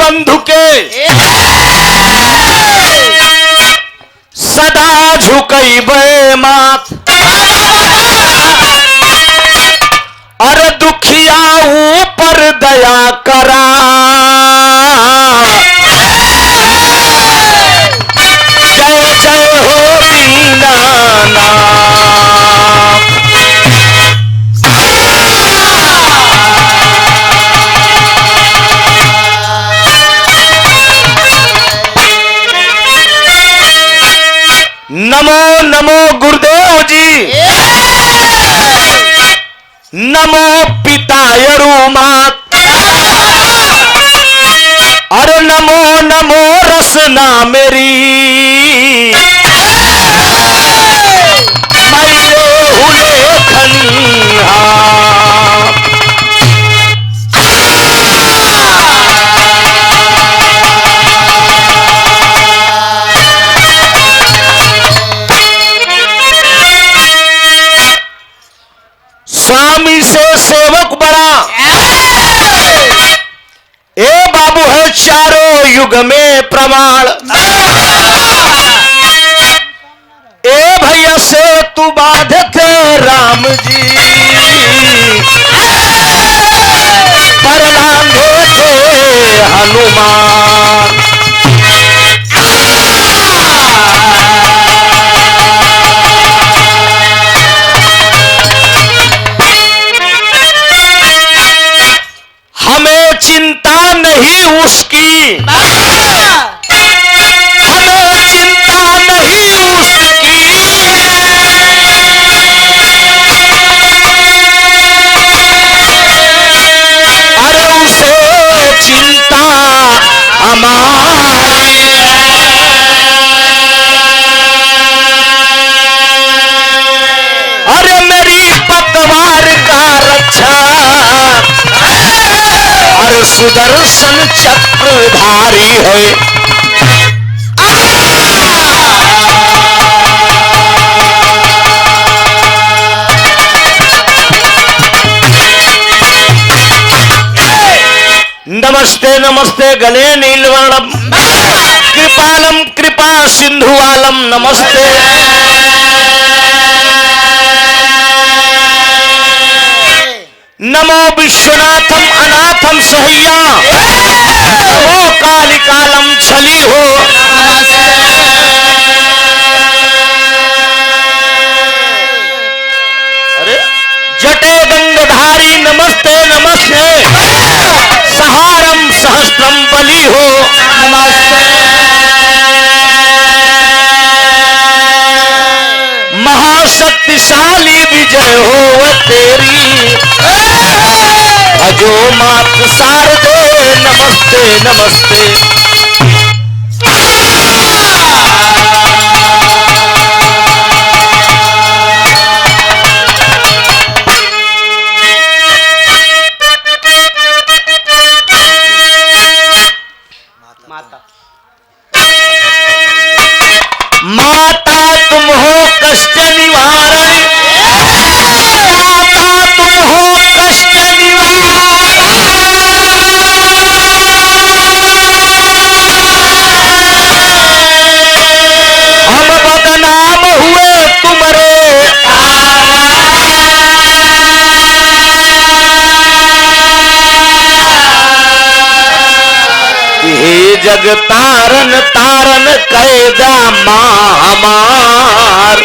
बंधु के सदा झुकैबे माथ। अरे दुखिया ऊपर दया करा, जय जय हो दीनानाथ। नमो नमो गुरुदेव जी, नमो पितायरु मात। अरे नमो नमो रसना मेरी, मैं हुले खनिहा। स्वामी से सेवक बड़ा, ए बाबू है चारों युग में प्रमाण। ए भैया से तू बाधक राम जी, पर लांघे थे हनुमान। हमें चिंता नहीं उसकी, हमें चिंता नहीं उसकी। अरे उसे चिंता हमारी। अरे मेरी पतवार का रक्षा, अरे सुदर्शन चक्रधारी है। नमस्ते नमस्ते गले नीलवर्णम, कृपालम कृपा सिंधुवालम नमस्ते। नमो विश्वनाथम अनाथम सहैया, नमो कालिकालम छली हो। अरे जटे गंगधारी नमस्ते नमस्ते, सहारम सहस्त्रम बली हो। महाशक्तिशाली विजय हो तेरी, भजो मात शारदे नमस्ते नमस्ते। माता तुम हो कष्ट निवारण, माता तुम हो कष्ट निवारण। हम बदनाम हुए तुम्हारे, हे जग तारन तारन कैदा माँ हमार।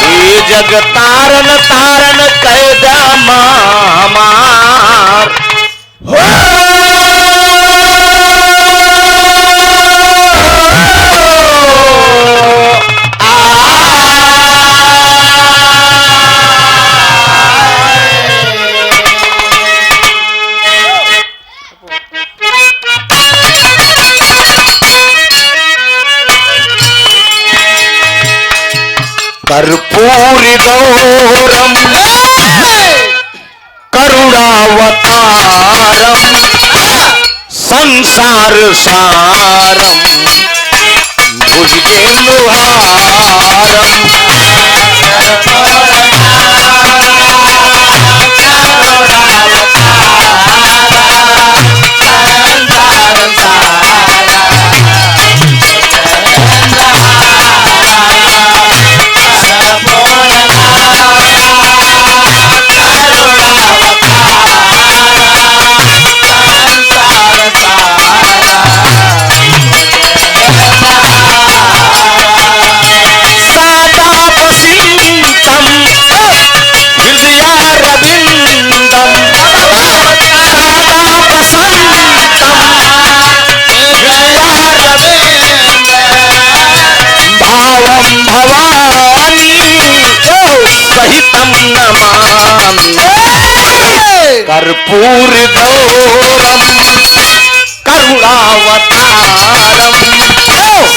हे जग तारन तारन कैदा माँ हमार। कर्पूरी गौरम करुणावतारम, संसार सारम भुजगेन्दुहारम।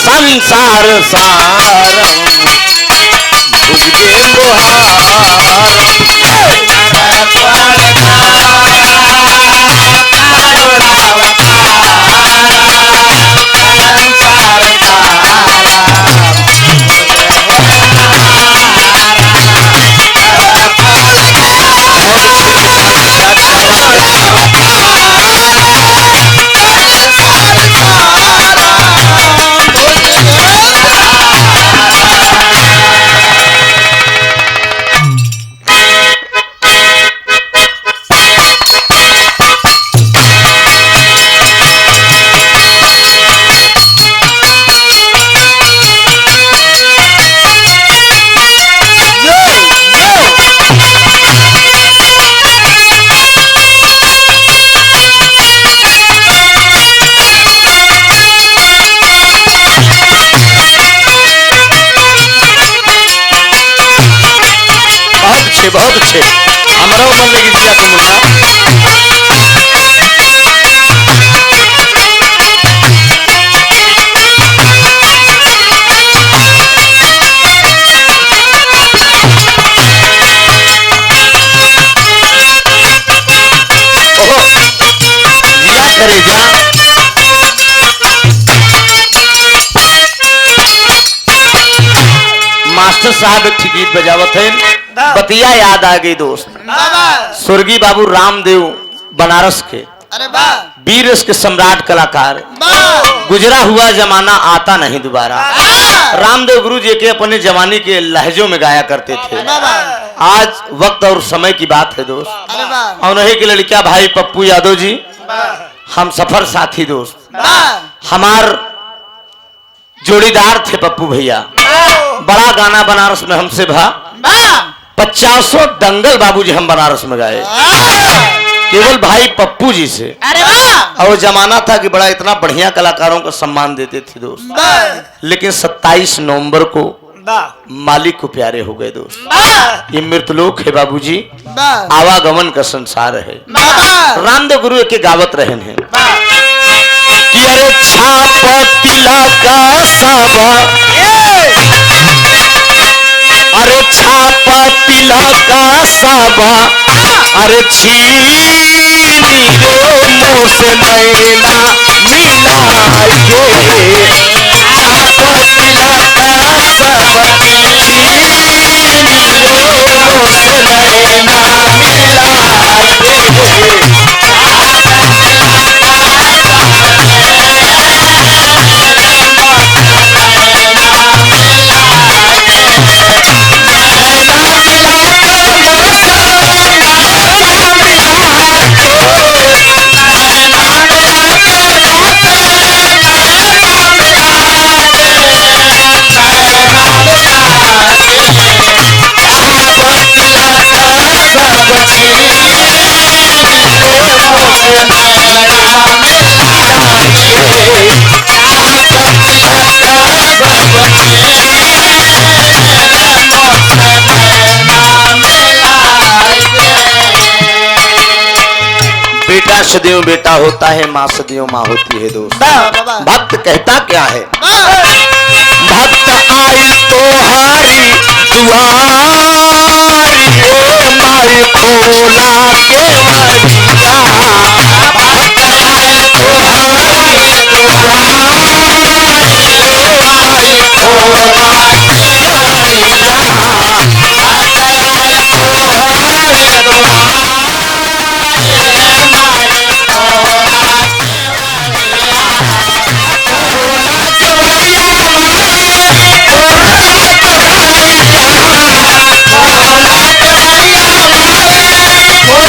संसार सारम भुजगे बहुत अच्छे हमारा मन लगी दिया का मुद्दा दिया करे जा मास्टर साहब एक गीत बजावत है बतिया याद आ गई दोस्त स्वर्गीय बाबू रामदेव बनारस के वीर के सम्राट कलाकार गुजरा हुआ जमाना आता नहीं दोबारा रामदेव गुरु जी के अपने जवानी के लहजों में गाया करते थे। आज वक्त और समय की बात है दोस्त और उन्हीं के लड़किया भाई पप्पू यादव जी हम सफर साथी दोस्त हमार जोड़ीदार थे पप्पू भैया बड़ा गाना बनारस में हमसे भा 50 दंगल बाबूजी हम बनारस में गाए केवल भाई पप्पू जी से। और वो जमाना था कि बड़ा इतना बढ़िया कलाकारों को सम्मान देते थे दोस्त लेकिन 27 नवंबर को मालिक को प्यारे हो गए दोस्त। ये मृतलोक है बाबूजी आवागमन का संसार है। रामदेव गुरु के गावत रहे हैं कि अरे छाप तिलका साबा अरे छापा तिलका साबा अरे छीनी रो मुँह से नैना मिला के छापा तिलका साबा छीनी रो मुँह से नैना मिला के बेटा सदैव बेटा होता है माँ सदैव माँ होती है दोस्त। भक्त कहता क्या है भक्त आई तो हारी दुआरी माई खोला के मरिया भक्त आई तो हारी दुआरी माई खोला के मरिया भक्त आई तो हारी दुआरी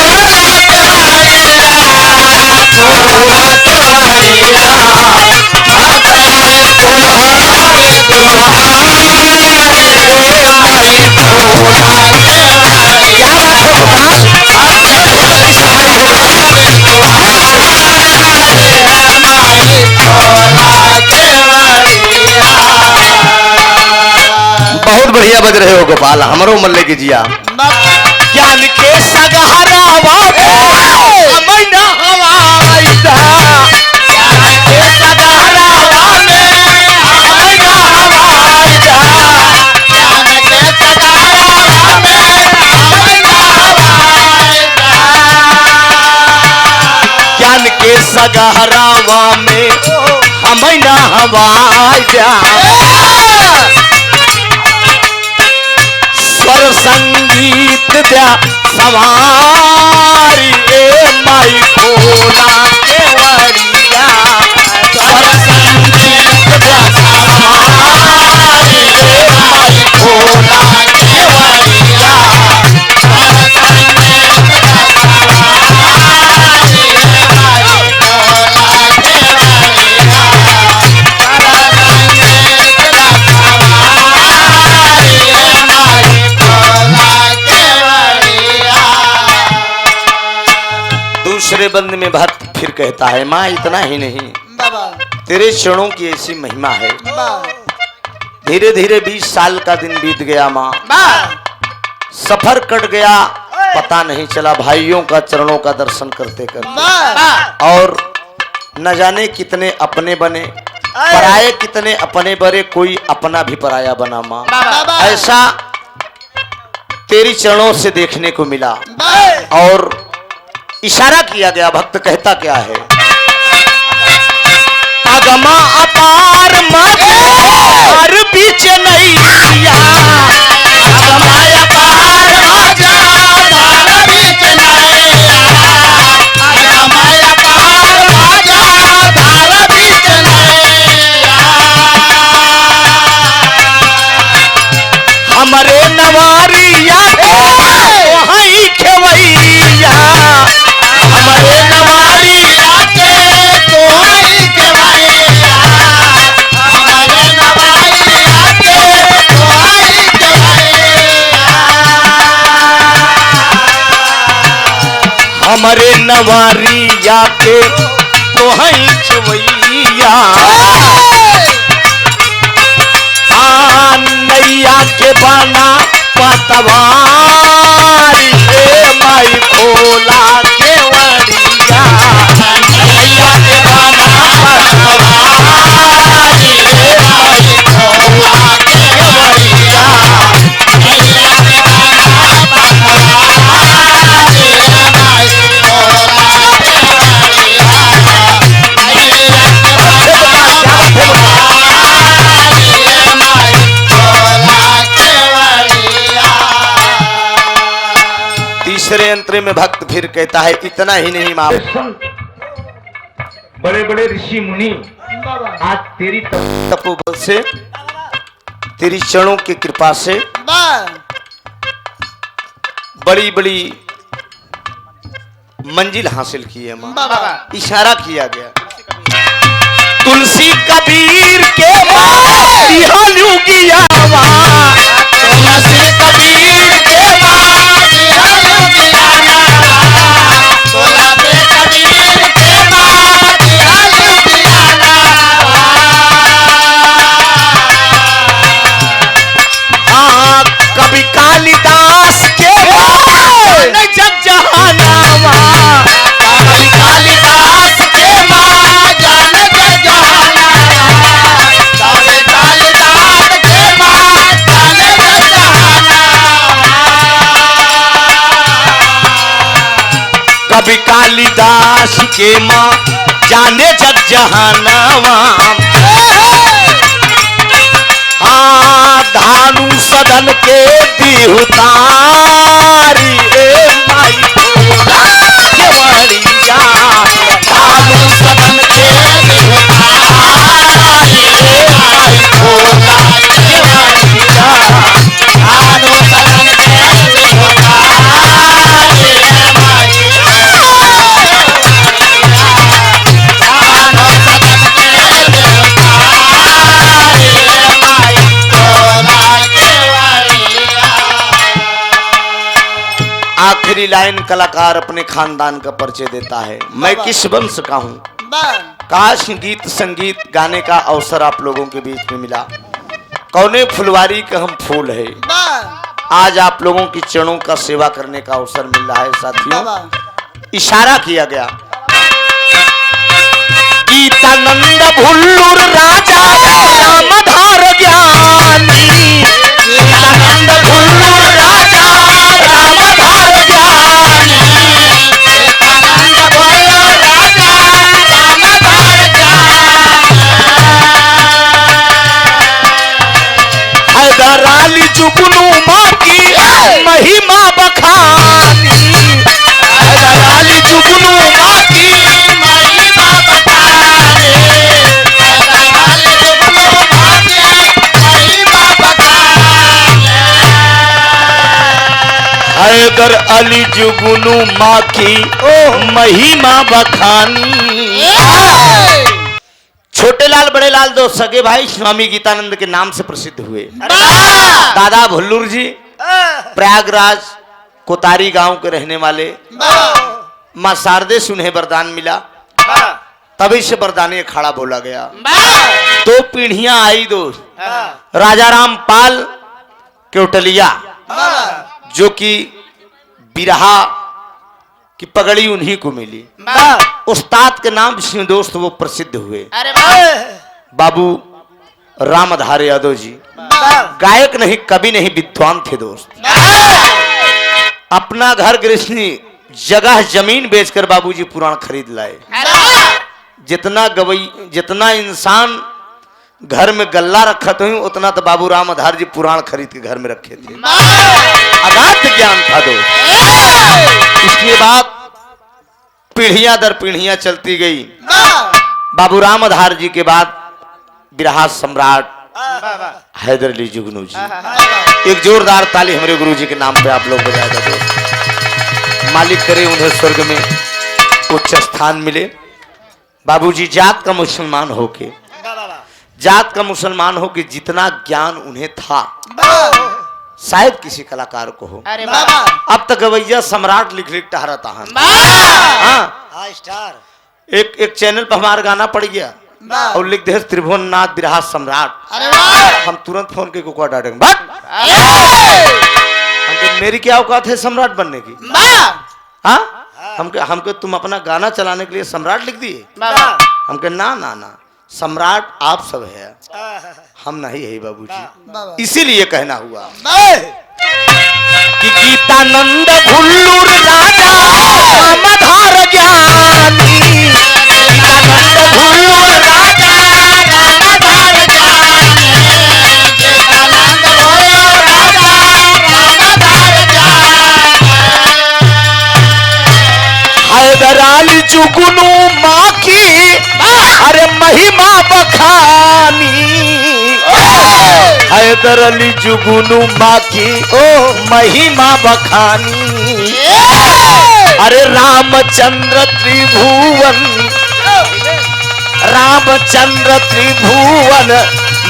बहुत बढ़िया बज रहे हो गोपाल हमरो मन लेके जिया ज्ञान के सगहरावा अमैना हवा ज्ञान के सगहरावा गहरावा में हम ना हवाई जा स्वर संगीत द्या सवारी ए माई खोला केवड़िया स्वर संगीत द्या सवारी ए माई खोला केवड़िया दूसरे बंद में भक्त फिर कहता है माँ इतना ही नहीं तेरे चरणों की ऐसी महिमा है। धीरे धीरे 20 साल का दिन बीत गया माँ, सफर कट गया पता नहीं चला भाइयों का चरणों का दर्शन करते करते, और न जाने कितने अपने बने पराये कितने अपने बने, कोई अपना भी पराया बना माँ। ऐसा तेरी चरणों से देखने को मिला और इशारा किया गया। भक्त कहता क्या है अगमा अपार मार बीच नैया अगमा अपार मार बीच नैया अगमा अपार मार बीच नैया हमरे नवारिया वहीं खेवैया हमरे नवारिया के तो आई केवैया हमरे नवारिया के तो आई केवैया हमरे नवारिया के तो आई केवैया नैया के बना पतवारी ए माई खोला केवड़िया नैया के बना पतवारी ए माई खोला केवड़िया नैया के बना पतवारी ए माई खोला केवड़िया नैया के बना तीसरे अंतरे में भक्त फिर कहता है इतना ही नहीं माँ, बड़े बड़े ऋषि मुनि आज तेरी तपोबल से तेरी चरणों की कृपा से बड़ी बड़ी मंजिल हासिल की है माँ। इशारा किया गया तुलसी कबीर के तुलसी कबीर के कभी कालिदास के जग जहानावा कभी कालिदास के जान जग जहानावा कभी कालिदास के जान जग जहानावा कभी कालिदास के माँ जाने जग जहानावा धानु सदन के दिहुतारी ए माई खोला केवड़िया धानु सदन के दिहुतारी ए माई खोला केवड़िया धानु सदन के दिहुतारी ए माई आखिरी लाइन कलाकार अपने खानदान का परिचय देता है। मैं किस वंश का हूँ, काश गीत संगीत गाने का अवसर आप लोगों के बीच में मिला। कौने फुलवारी का हम फूल है, आज आप लोगों की चरणों का सेवा करने का अवसर मिल रहा है। साथियों इशारा किया गया गीतानंद भुल्लुर राजा रामधार ज्ञानी गीतानंद भुल्लुर राजा रामधार ज्ञानी गीतानंद भुल्लुर राजा हैदर अली जुगनू माँ की महिमा बखानी। छोटे लाल बड़े लाल दो सगे भाई स्वामी गीतानंद के नाम से प्रसिद्ध हुए। दादा भुल्लूर जी प्रयागराज कोतारी गांव के रहने वाले। मां शारदे से उन्हें वरदान मिला, तभी से वरदानी अखाड़ा बोला गया। दो पीढ़ियां आई दोस्त। राजा राम पाल केवटलिया जो कि बिरहा की पगड़ी उन्हीं को मिली। उस्ताद के नाम से दोस्त वो प्रसिद्ध हुए। बाबू रामधार यादव जी गायक नहीं, कवि नहीं, विद्वान थे दोस्त। अपना घर गृहस्थी जगह जमीन बेचकर बाबूजी पुराण खरीद लाए। जितना इंसान घर में गल्ला रखा तो उतना तो बाबू रामधार जी पुराण खरीद के घर में रखे थे। अगाध ज्ञान था दोस्त। इसके बाद पीढ़ियां दर पीढ़ियां चलती गई। बाबू रामधार जी के बाद बिरहा सम्राट हैदर अली जुगनू जी। एक जोरदार ताली हमारे गुरु जी के नाम पे आप लोग बजाएगा दोस्त। मालिक करे उन्हें स्वर्ग में उच्च स्थान मिले। बाबूजी जात का मुसलमान होके जितना ज्ञान उन्हें था शायद किसी कलाकार को हो। अब तक गवैया सम्राट लिख टहरता है। एक चैनल पर हमारा गाना पड़ गया और लिख दे त्रिभुवननाथ बिरहा सम्राट। हम तुरंत फोन के को डांटेंगे, मेरी क्या औकात है सम्राट बनने की? हमको तुम अपना गाना चलाने के लिए सम्राट लिख दिए? हमके ना सम्राट आप सब है, हम नहीं है बाबूजी। इसीलिए कहना हुआ कि गीतानंद भुल्लूर राजा रामधार ज्ञानी। गीतानंद भुल्लूर राजा रामधार ज्ञानी। गीतानंद भुल्लूर राजा रामधार ज्ञानी। हैदर अली जुगनू माँ की अरे महिमा बखानी। हैदर अली जुगनू माँ की महिमा बखानी। अरे रामचंद्र त्रिभुवन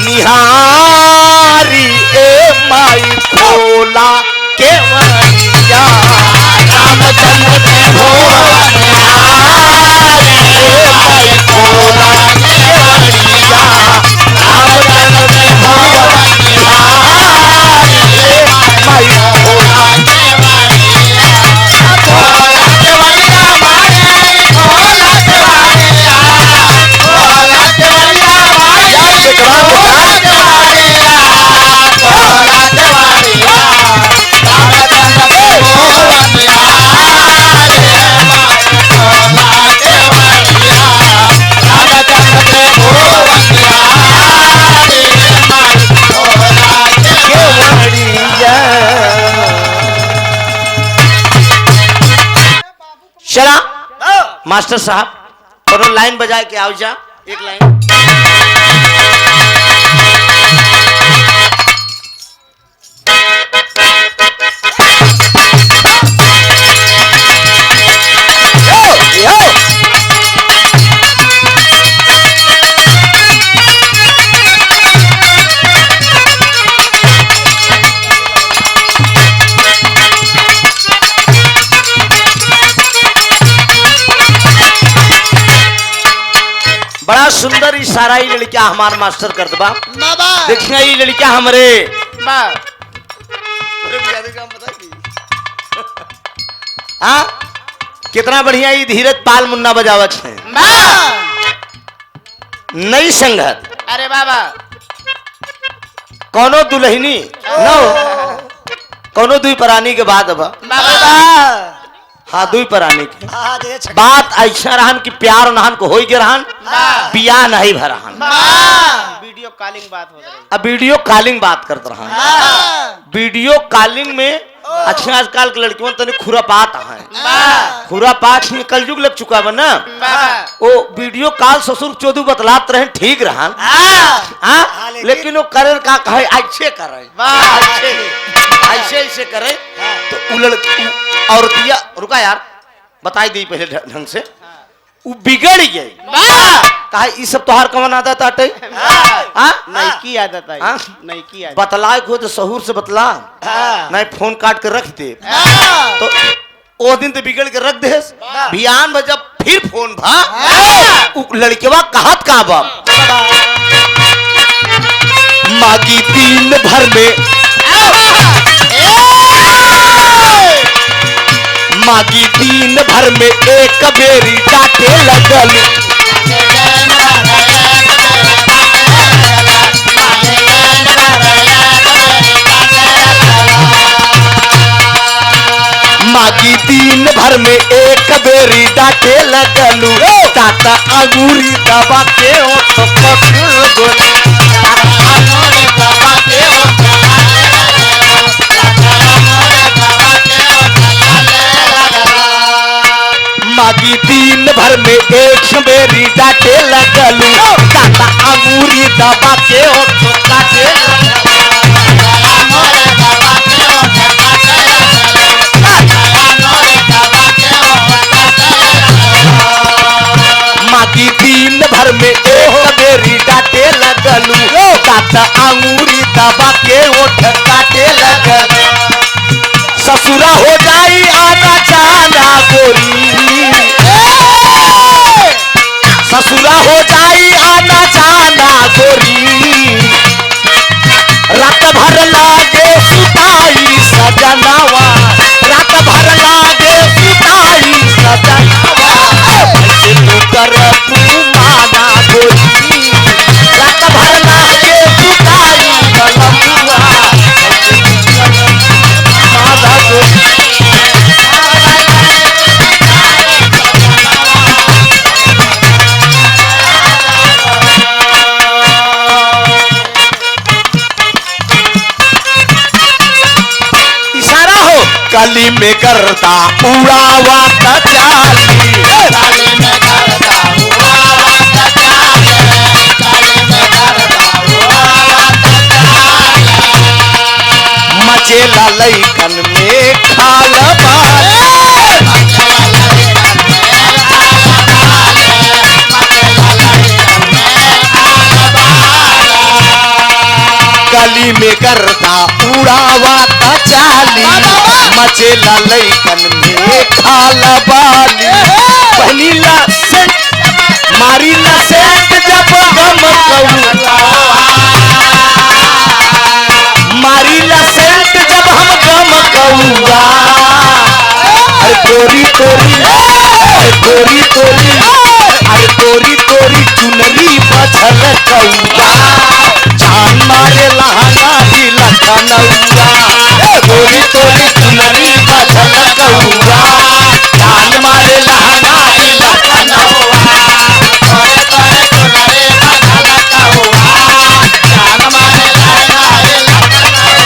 निहारी ए माई खोला केवड़िया। रामचंद्र त्रिभुवन निहारी ए माई खोला केवड़िया। रामचंद्र त्रिभुवन निहारी ए माई खोला केवड़िया। खोला केवड़िया माई खोला केवड़िया। खोला केवड़िया माई खोला केवड़िया। खोला केवड़िया। रामचंद्र त्रिभुवन निहारी ए माई खोला केवड़िया। रामचंद्र त्रिभुवन निहारी ए माई खोला केवड़िया। चला मास्टर साहब दोनों लाइन बजा के आओ जा। एक लाइन बड़ा सुंदर इशारा ही लड़किया हमार मास्टर कर दबा। देखिए ये लड़किया हमरे कितना बढ़िया ये धीरज पाल मुन्ना बजावत है। नई संगत अरे बाबा कोनो दुल्हनी नो कोनो दुई परानी के बाद अब हाँ दुई परानी के बात ऐसा रहन कि प्यार नहन को हो गए रहन बिया नहीं भरहन। वीडियो कॉलिंग बात हो रही। अब वीडियो कॉलिंग बात करते रहन। वीडियो कॉलिंग में अच्छा आजकल के लड़कियों तने खुरापात है, खुरापात में कलयुग लग चुका है ना। वो वीडियो कॉल ससुर चौधु बतलात रहे ठीक रहा, लेकिन वो करे का कहे ऐसे करे, ऐसे ऐसे करे तो उलड़ औरतिया रुका यार बताई दी पहले ढंग से, वो बिगड़ गई कहा ये सब तोहार कवन आदत आटे नहीं की आदत है, नहीं की आदत बतलाए को तो सहूर से बतला, नहीं फोन काट के रख दे तो वो दिन तो बिगड़ के रख दे। बियान में जब फिर फोन भा लड़केवा कहत का बाप मागी दिन भर में, मागी दिन भर में एक बेरी डांटे लगल, मागी दिन भर में एक बेरी डांटे लगलू, ताता अंगूरी दबा के ओठ पकड़ गोली, मागी दिन भर में एक बेरी डांटे लगलू, ताता अंगूरी दबा के ओठ काटे मागी दिन भर में एक बेरी डांटे लगलू, ताता अंगूरी दबा के ओठ काटे लगलू, ससुरा हो जाई आना जाना गोरी, ससुरा हो जाई आना जाना गोरी, रात भर लागे सुताई सजनावा, रात भर लागे सुताई सजनावा, ऐसे तू कर माना गोरी, रात भर लागे सुताई बलमुआ, माना गोरी कली में करता उड़ावा चाली, कली में करता उड़ावा चाली, कली में करता उड़ावा चाली, मचेला लइकन में खाल बाले, मचेला लइकन में खाल बाले, मचेला लइकन में खाल बाले, कली में करता उड़ावा चाली, मचेला लइकन में खाल बाली, पहनीला सेंट मारीला सेंट जब गम कौआ, मारीला सेंट जब हम गम कौआ, अरे तोरी तोरी, अरे तोरी तोरी, अरे तोरी तोरी चुनरी बचल कौआ, जान मारे लहंगा ही लखनऊआ, तोरी तोरी चुनरी बचल कौआ, जान मारे लहंगा ही लखनऊआ, तोरे तोरे चुनरी बचल कौआ, जान मारे लहंगा ही लखनऊआ।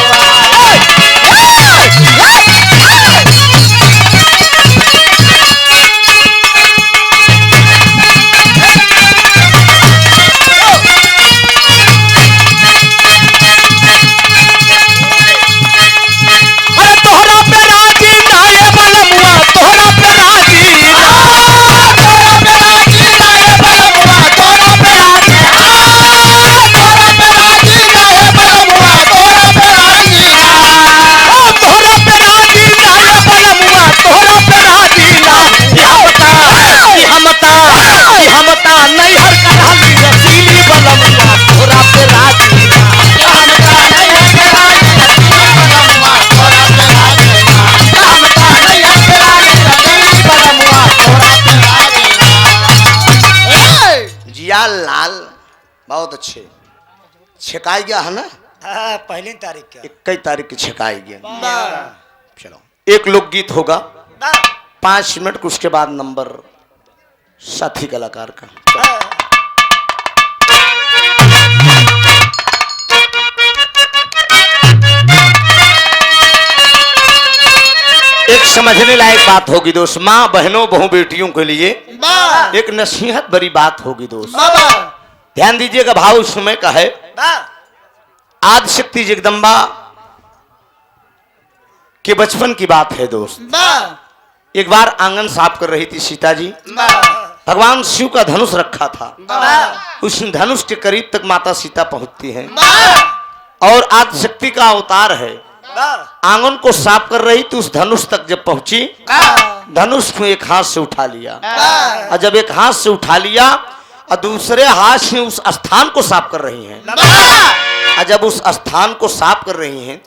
लाल बहुत अच्छे छकाई गया है ना, पहली तारीख के 21 तारीख की छकाई गया। चलो एक लोकगीत होगा 5 मिनट के, उसके बाद नंबर साथी कलाकार का। समझने लायक बात होगी दोस्त। माँ बहनों बहु बेटियों के लिए एक नसीहत भरी बात होगी दोस्त। ध्यान दीजिएगा, भाव उस समय का है। आदिशक्ति जगदम्बा के बचपन की बात है दोस्त। एक बार आंगन साफ कर रही थी सीता जी। भगवान शिव का धनुष रखा था। उस धनुष के करीब तक माता सीता पहुंचती हैं और आदिशक्ति का अवतार है। आंगन को साफ कर रही तो उस धनुष तक जब पहुंची, धनुष को एक हाथ से उठा लिया और जब एक हाथ से उठा लिया और दूसरे हाथ से उस स्थान को साफ कर रही हैं। और जब उस स्थान को साफ कर रही हैं,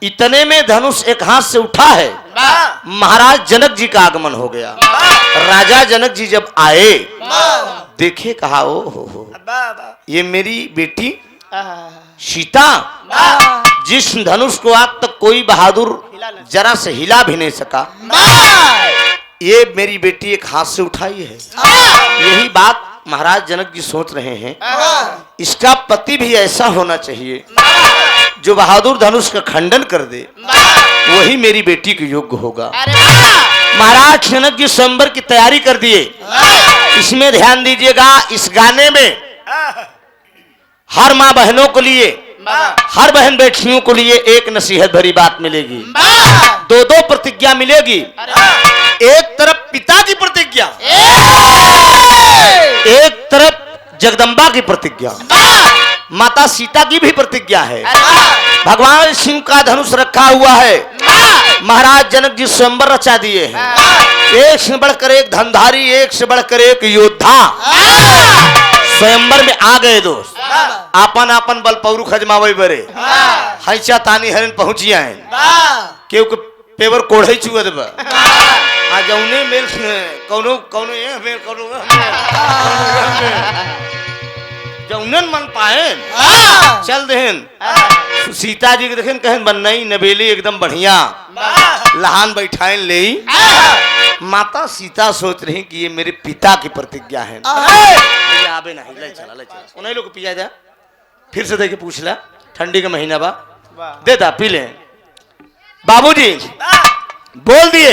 इतने में धनुष एक हाथ से उठा है। महाराज जनक जी का आगमन हो गया। राजा जनक जी जब आए, देखे, कहा ओ हो ये मेरी बेटी सीता, जिस धनुष को आज तक कोई बहादुर जरा से हिला भी नहीं सका, ये मेरी बेटी एक हाथ से उठाई है। यही बात महाराज जनक जी सोच रहे हैं, इसका पति भी ऐसा होना चाहिए जो बहादुर धनुष का खंडन कर दे, वही मेरी बेटी के योग्य होगा। महाराज जनक जी स्वयंवर की तैयारी कर दिए। इसमें ध्यान दीजिएगा, इस गाने में हर माँ बहनों को लिए, हर बहन बेटियों को लिए एक नसीहत भरी बात मिलेगी। दो दो प्रतिज्ञा मिलेगी। एक तरफ पिता की प्रतिज्ञा, एक तरफ जगदम्बा की प्रतिज्ञा, माता सीता की भी प्रतिज्ञा है। भगवान शिव का धनुष रखा हुआ है। महाराज जनक जी स्वयंवर रचा दिए हैं। एक से बढ़कर एक धनधारी, एक से बढ़कर एक योद्धा स्वयंवर में आ गए दोस्त। आपन आपन बल पौरु खजमावे बरे हैचा तानी हरन पहुंचिया हैं। केहू के पेवर कोढ़ई चुगत बा आ जौने मेल कौनो कौनो ये मेल कौनो जौनन मन पाए चल देहन। सीता जी के देखें कहन बनई नबेली एकदम बढ़िया लहान बैठाइन ले। माता सीता सोच रही कि ये मेरे पिता की प्रतिज्ञा है। आबे नहीं ले चला उन्हीं लोग पिया जा। फिर से देखे पूछ ला, ठंडी का महीना बा देता पी ले। बाबूजी बोल दिए,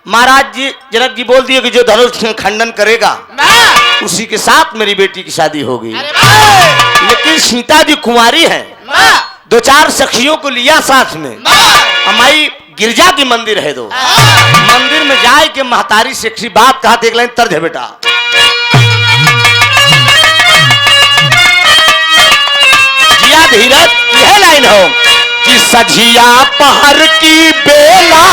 महाराज जी जनक जी बोल दिए कि जो धनुष खंडन करेगा उसी के साथ मेरी बेटी की शादी होगी। लेकिन सीता जी कुंवारी है, दो चार सखियों को लिया साथ में। हमारी गिरजा की मंदिर है दो, मंदिर में जाए के महतारी से एक बात कहा, एक लाइन तर्ज है बेटा। जिया धीरज यह लाइन हो कि सझिया पहर की बेला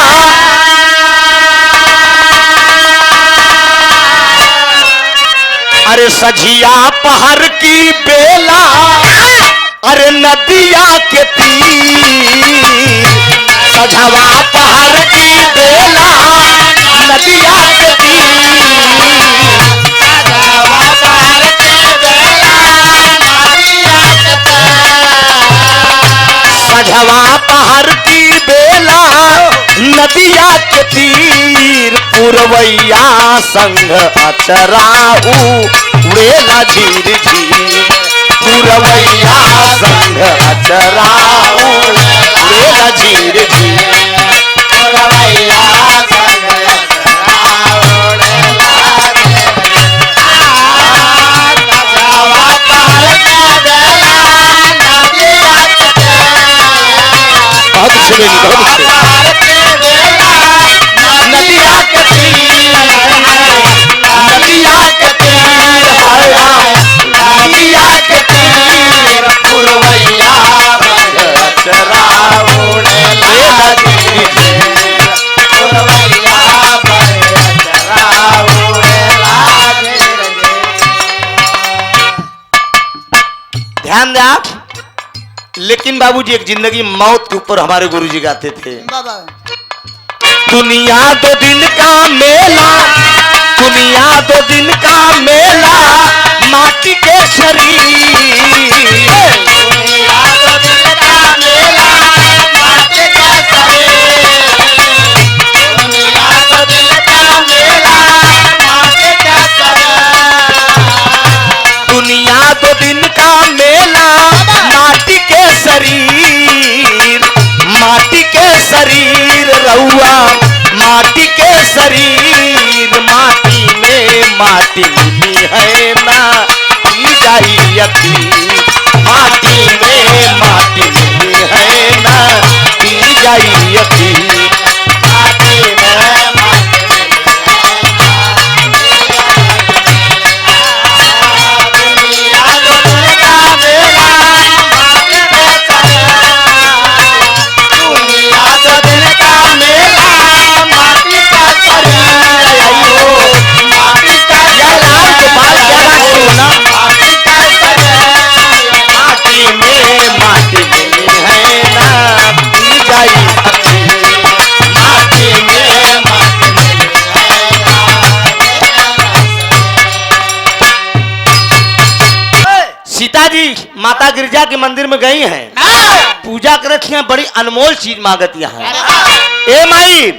अरे सझिया पहर की बेला अरे नदिया के तीर सझवा पहर की बेला नदिया के तीर सझवा पहर की बेला नदिया के तीर सझवा पहर की बेला नदिया के तीर पुरवैया संग अचराऊ उड़ेला झीर झीर पुरवैया संग अचराऊ उड़ेला झीर झीर पुरवैया संग अचराऊ उड़ेला सझवा पहर की बेला नदिया के तीर बहुत नदिया के तीर नदिया के तीर नदिया के तीर पुरवैया चराऊ उड़ेला झीर झीर पुरवैया चराऊ उड़ेला झीर झीर। ध्यान दे आप। लेकिन बाबूजी एक जिंदगी मौत के ऊपर हमारे गुरुजी गाते थे। दुनिया दो दिन का मेला, दुनिया दो दिन का मेला माटी के शरीर दुनिया दो दिन का मेला माटी के शरीर दुनिया दो दिन का मेला माटी के शरीर दुनिया दो दिन का मेला माटी के शरीर माटी के शरीर रहुआ माटी के शरीर माटी में माटी मिली है ना पी जाई यकीन, माटी में माटी मिली है ना पी जाई यकीन, माटी में माटी सीता जी माता गिरजा के मंदिर में गई हैं, पूजा करत हैं, बड़ी अनमोल चीज मांगत यहाँ। ए माई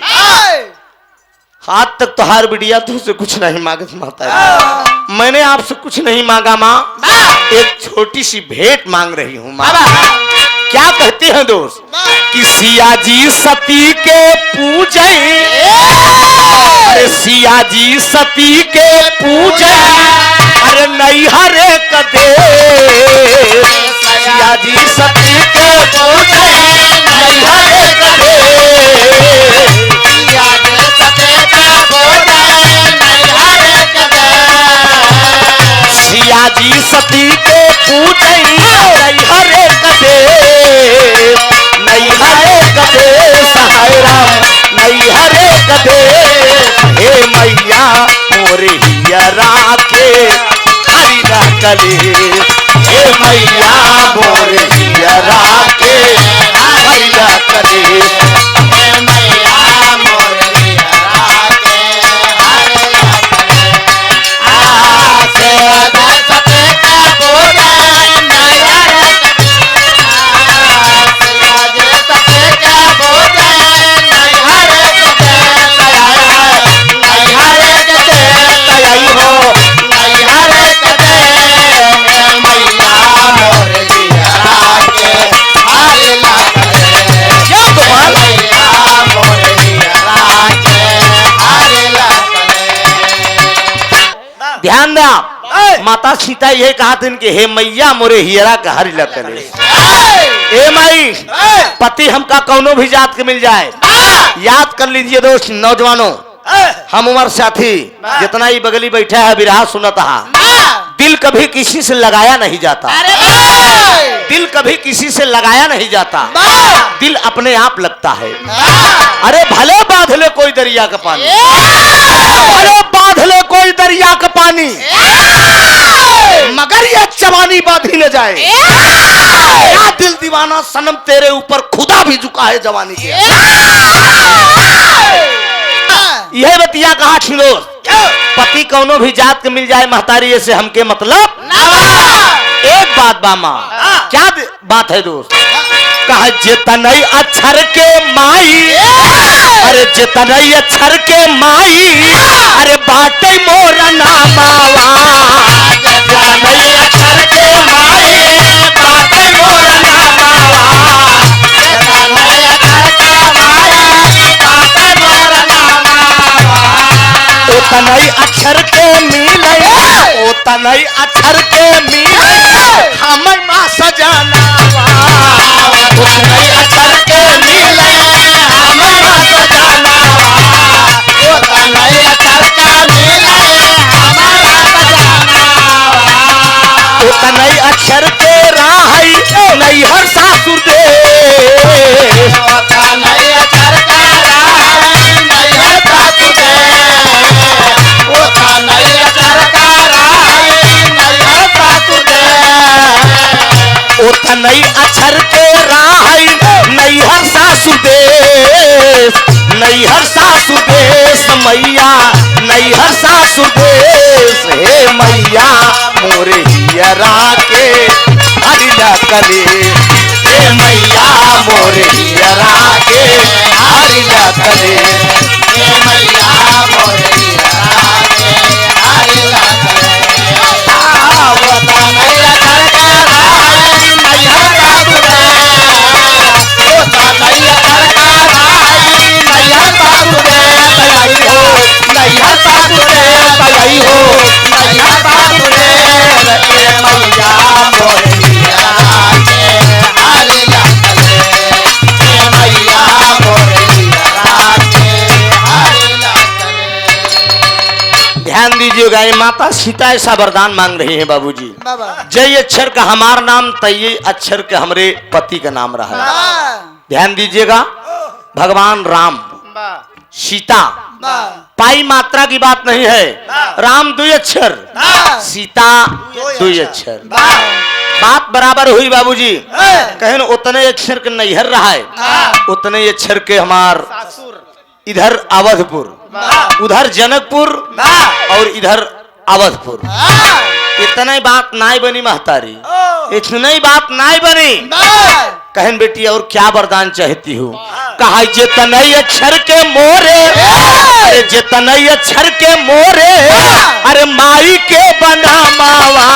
हाथ तक तो हार बिटिया तुझसे कुछ नहीं मांगत माता जी, मैंने आपसे कुछ नहीं मांगा माँ, एक छोटी सी भेंट मांग रही हूँ माँ। क्या कहते हैं दोस्त कि सिया जी सती के पूजे, अरे सिया जी सती के पूजे, अरे नैहरे कदे, सिया जी सती के पूजे नैहरे कदे, सिया जी सती के पूजे नैहरे कदे, सिया जी सती के पूजे नैहरे कदे, नैहरे कदे सहाय राम नैहरे कदे, हे मैया मोरे हियरा के हरि न कले, हे मैया मोरे हियरा के हरि न कले, हे मैया मोरे हियरा के हरि न कले, आसे सते के पूजे नैहरे ध्यान दा माता सीता ये कहा था कि हे मैया मोरे हियरा का हरि लकले। ए माई पति हमका कौनो भी जात के मिल जाए, याद कर लीजिए दोस्त नौजवानों, हम उम्र साथी जितना ही बगली बैठा है विराह सुनता है, दिल कभी किसी से लगाया नहीं जाता, दिल कभी किसी से लगाया नहीं जाता, दिल अपने आप लगता है। अरे भले बांध ले कोई दरिया का पानी, अरे बांध ले कोई दरिया का पानी, मगर ये जवानी बांधी न जाए, या दिल दीवाना सनम तेरे ऊपर खुदा भी झुका है जवानी के। यह बतिया कहा छिलो, पति कौनो भी जात के मिल जाए महतारी ऐसे हमके मतलब एक बात बामा, क्या बात है दोस्त, कहा जितनई अक्षर के माई, अरे जितनई अक्षर के माई, अरे बाटे मोरा नामावा, जितनई अक्षर के माई बाटे मोरा नामावा, जितनई अक्षर के माई बाटे मोरा नामावा, उतनई अक्षर के मिले, उतनई अक्षर के मिले हमर माँ सजानावा, उतनई अक्षर के मिले हमर माँ सजानावा, उतनई अक्षर के मिले हमर माँ सजानावा, उतनई अक्षर के राहई नैहर सासुर दे, उतनई अक्षर के राहई नैहर सासुर दे, उतनई अक्षर के राहई नैहर सासुर दे, उतनई अक्षर के राहई नैहर सासुर देश, नैहर सासुर देश मैया नैहर सासुर देश, हे मैया मोरे हियरा के हरि न कले, हे मैया मोरे हियरा के हरि न कले, हे मैया मोरे हियरा के हरि न कले, उतनई अक्षर के राहई नैहर सासुर देश, उतनई अक्षर के राहई नैहर सासुर देश, लोग आए, माता सीता ऐसा वरदान मांग रही हैं बाबूजी, जय अक्षर का हमार नाम तय अक्षर के हमरे पति का नाम रहा है। ध्यान दीजिएगा, भगवान राम सीता पाई मात्रा की बात नहीं है, राम 2 अक्षर, सीता 2 अक्षर, बात बराबर हुई बाबूजी। कहें उतने अक्षर के नैहर रहा है, उतने अक्षर के हमार इधर अवधपुर, उधर जनकपुर और इधर अवधपुर। इतना बात नाई बनी महतारी, इतना बात नाई बनी। कहन बेटी और क्या वरदान चाहती हूँ? कहा जितने अक्षर के मोरे, अरे जितने अक्षर के मोरे, अरे माई के बना मावा,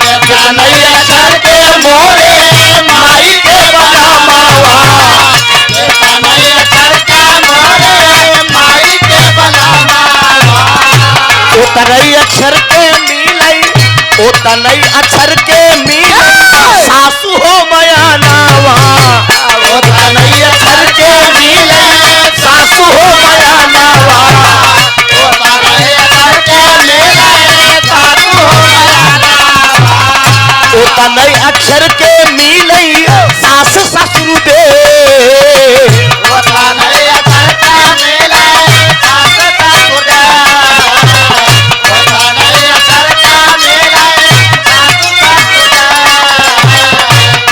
जितने अक्षर के मोरे माई के बना मावा, जितने अक्षर के मोरे माई के बना मावा, उतने अक्षर के मिलई, उतने अक्षर के मिलई सासु हो मया नावा, उतने अक्षर के मिलई सासु हो मया नावा, उतने अक्षर के मिलई सासु हो मया नावा, उतने अक्षर के मिलई सास ससुर दे, उतने अक्षर के मिलई सास ससुर दे, उतने अक्षर के मिलई सास ससुर दे,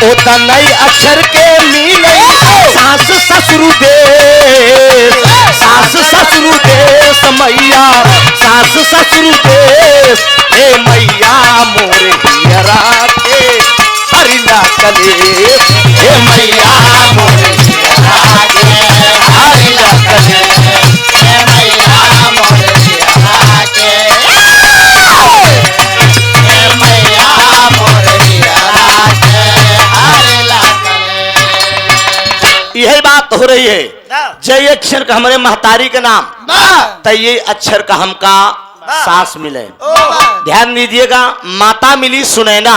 उतने अक्षर के मिलई सास ससुर दे, सास ससुर दे मैया, सास ससुर दे, हे मैया मोरे हियरा के हरिला कले, हे मैया मोरे हियरा के हरिला कले, हे मैया मोरे हियरा के, हे मैया मोरे हियरा के हरिला कले। यही बात हो रही है, जय अक्षर का हमारे महतारी के नाम, तय अक्षर का हमका सास मिले। ध्यान दीजिएगा, माता मिली सुनैना,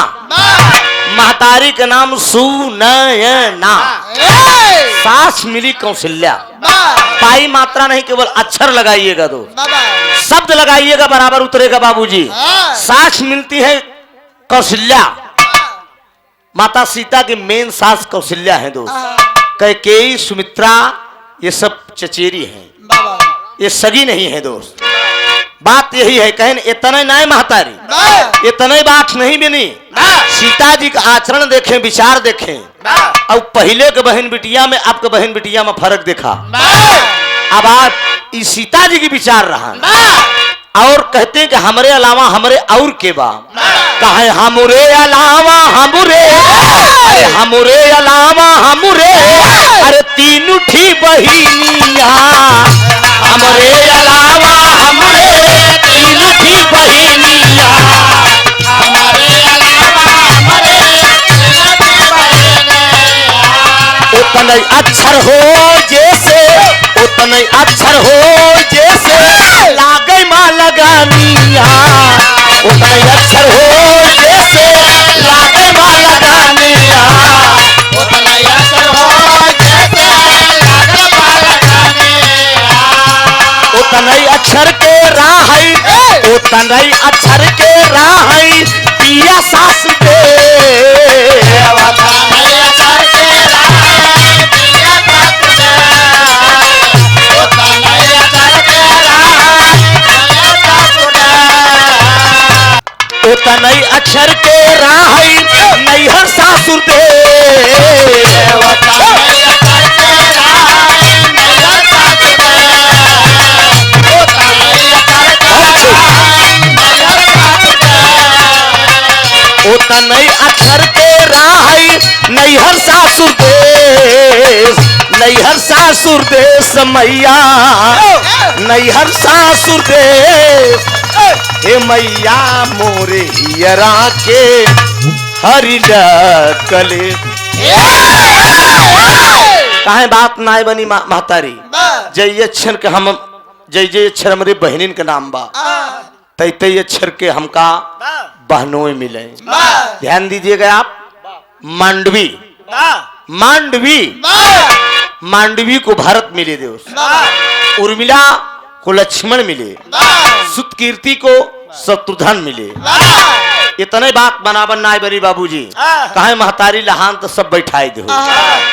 महतारी का नाम सुनैना, सास मिली कौशल्या। पाई मात्रा नहीं, केवल अक्षर लगाइएगा, दो शब्द लगाइएगा, बराबर उतरेगा बाबूजी। सास मिलती है कौशल्या, माता सीता की मेन सास कौशल्या है दोस्त। कैकेयी सुमित्रा ये सब चचेरी हैं, ये सगी नहीं है दोस्त। बात यही है, कहन इतने नहीं महतारी, इतने बात नहीं बनी। सीता जी का आचरण देखें, विचार देखें, और पहले के बहन बिटिया में आपके बहन बिटिया में फर्क देखा। अब आप इस सीता जी की विचार रहा, और कहते हैं कि हमरे अलावा हमरे और के बा, कहे हमरे अलावा हमरे, अरे हमरे अलावा हमरे, अरे तीनों ठी बहिनिया, हमरे अलावा हमरे तीनों ठी बहिनिया, हमरे अलावा हमरे तीनों ठी बहिनिया। उतने अक्षर हो जैसे, उतने अक्षर हो जैसे लागे माँ लगानिया, उतने अक्षर हो जैसे लागे माँ लगानिया, उतने अक्षर हो जैसे लागे माँ लगानिया। उतने अक्षर के राहई, उतने अक्षर के राहई पिया सास दे, उतने अक्षर के राहई पिया सास दे, उतने अक्षर के राहई पिया सास दे, उतने अक्षर के राहई नैहर सासुर दे, उतने अक्षर के राहई नैहर सासुर दे, उतने अक्षर के राहई नैहर सासुर दे, उतने अक्षर के राहई नैहर सासुर देश, नैहर सासुर देश मैया, नैहर सासुर देश, हे मैया मोरे हियरा के हरि कले। काहे बात नाय बनी महतारी, जय अक्षर के हम, जय जय अक्षर हमारे बहनिन के नाम बा, तय तय अक्षर के हमका बहनों मिले। ध्यान दीजिएगा आप, मांडवी, मांडवी, मांडवी को भारत मिले दोस्त, उर्मिला को लक्ष्मण मिले, सुतकीर्ति को शत्रुघ्न मिले। इतने बात बनावन नाय बरी बाबूजी कहे महतारी लहान तो सब बैठाए दे,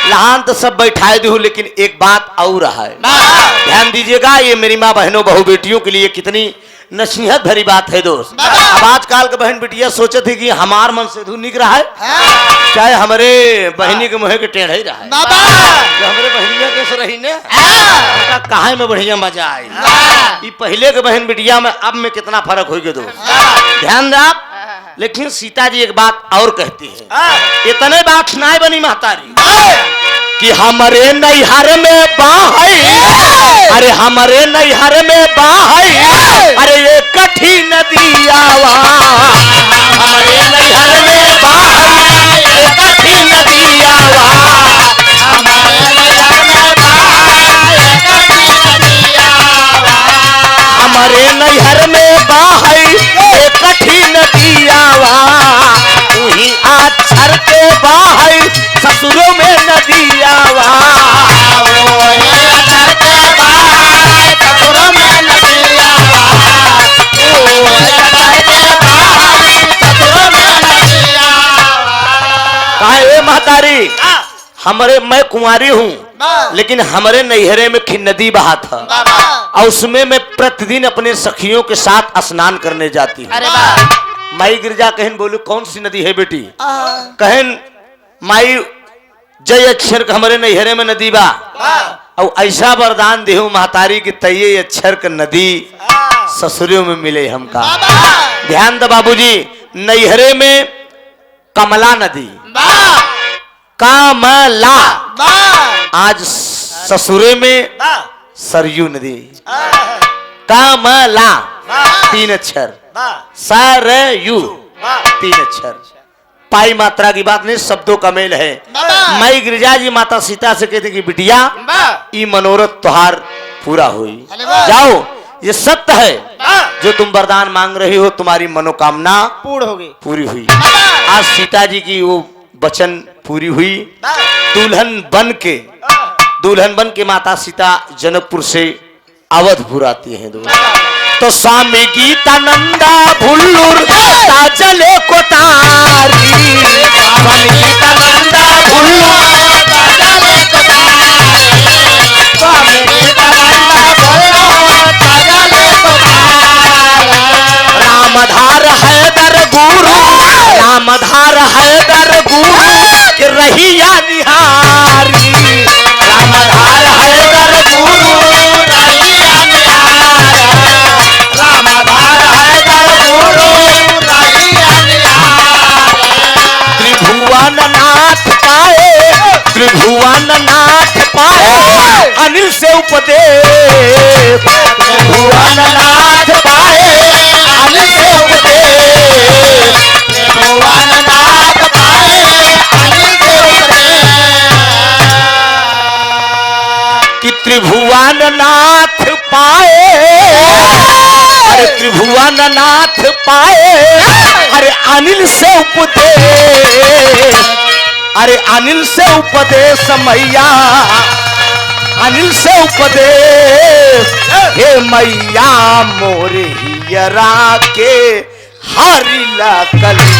लहान तो सब बैठाए दे, लेकिन एक बात और है, ध्यान दीजिएगा। ये मेरी माँ बहनों बहू बेटियों के लिए कितनी नसीहत भरी बात है दोस्त। अब आजकल के बहन बेटिया सोचे थे कि हमार मन से धुन निक रहा है, चाहे हमारे बहनी के मुहे के टेढ़ ही रहा है, हमारे बहनिया कैसे रही ने कहा में बढ़िया मजा आई। ये पहले के बहन बेटिया में अब में कितना फर्क हो गया दोस्त, ध्यान दे आप। लेकिन सीता जी एक बात और कहती है, इतने बात सुनाए बनी महतारी कि हमारे नैहर में बाहई, अरे हमारे नैहर में बाहई, अरे ये कठी नदी आवा, हमारे नैहर में बाहई ये कठी नदी आवा, हमारे नैहर में बाहई ये कठी नदी आवा, हमारे नैहर में बाहई ये कठी नदी आवा, वही आछर के बाहई ससुरों में नदी आवा, आछर के बाहई ससुरों में नदी आवा, आछर के बाहई ससुरों में नदी आवा। कहे महतारी हमारे मैं कुंवारी हूँ, लेकिन हमारे नैहरे में नदी बहा था और उसमें मैं प्रतिदिन अपने सखियों के साथ स्नान करने जाती हूँ। माई गिरजा कहन बोलू कौन सी नदी है बेटी, कहन माई जय अक्षर का हमारे नैहरे में नदी बा, और ऐसा वरदान देहू महतारी की तय अक्षर का नदी ससुरियों में मिले हमका। ध्यान दो बाबूजी, नैहरे में कमला नदी, कमला, आज ससुरे में सरयू नदी, कमला तीन अक्षर, सरयू तीन अक्षर, पाई मात्रा की बात नहीं, शब्दों का मेल है। माई गिरिजा जी माता सीता से कहते कि बिटिया ये मनोरथ तुहार पूरा हुई, जाओ ये सत्य है जो तुम वरदान मांग रही हो, तुम्हारी मनोकामना पूर्ण हो गई, पूरी हुई। आज सीता जी की वो वचन पूरी हुई, दुल्हन बन के माता सीता जनकपुर से अवधपुर आती है। तो स्वामी गीता नंदा भुल्लुर ताजले कोतारी, स्वामी गीता नंदा भुल्लुर ताजले कोतारी, स्वामी गीता नंदा भुल्लुर ताजले कोतारी, रामधार हैदर गुरु, रामधार हैदर गुरु के रहिया निहारी, रामधार हैदर गुरु रहिया निहारी, रामधार हैदर गुरु रहिया निहारी। त्रिभुवन नाथ पाए, त्रिभुवन नाथ पाए अनिल से उपदेश, त्रिभुवन नाथ पाए अनिल से उपदेश, त्रिभुवन नाथ पाए अनिल से उपदेश, कि त्रिभुवन नाथ पाए, अरे त्रिभुवन नाथ पाए, अरे अनिल से उपदेश, अरे अनिल से उपदेश मैया, अनिल से उपदेश, हे मैया मोरे हियरा के हरिला कली।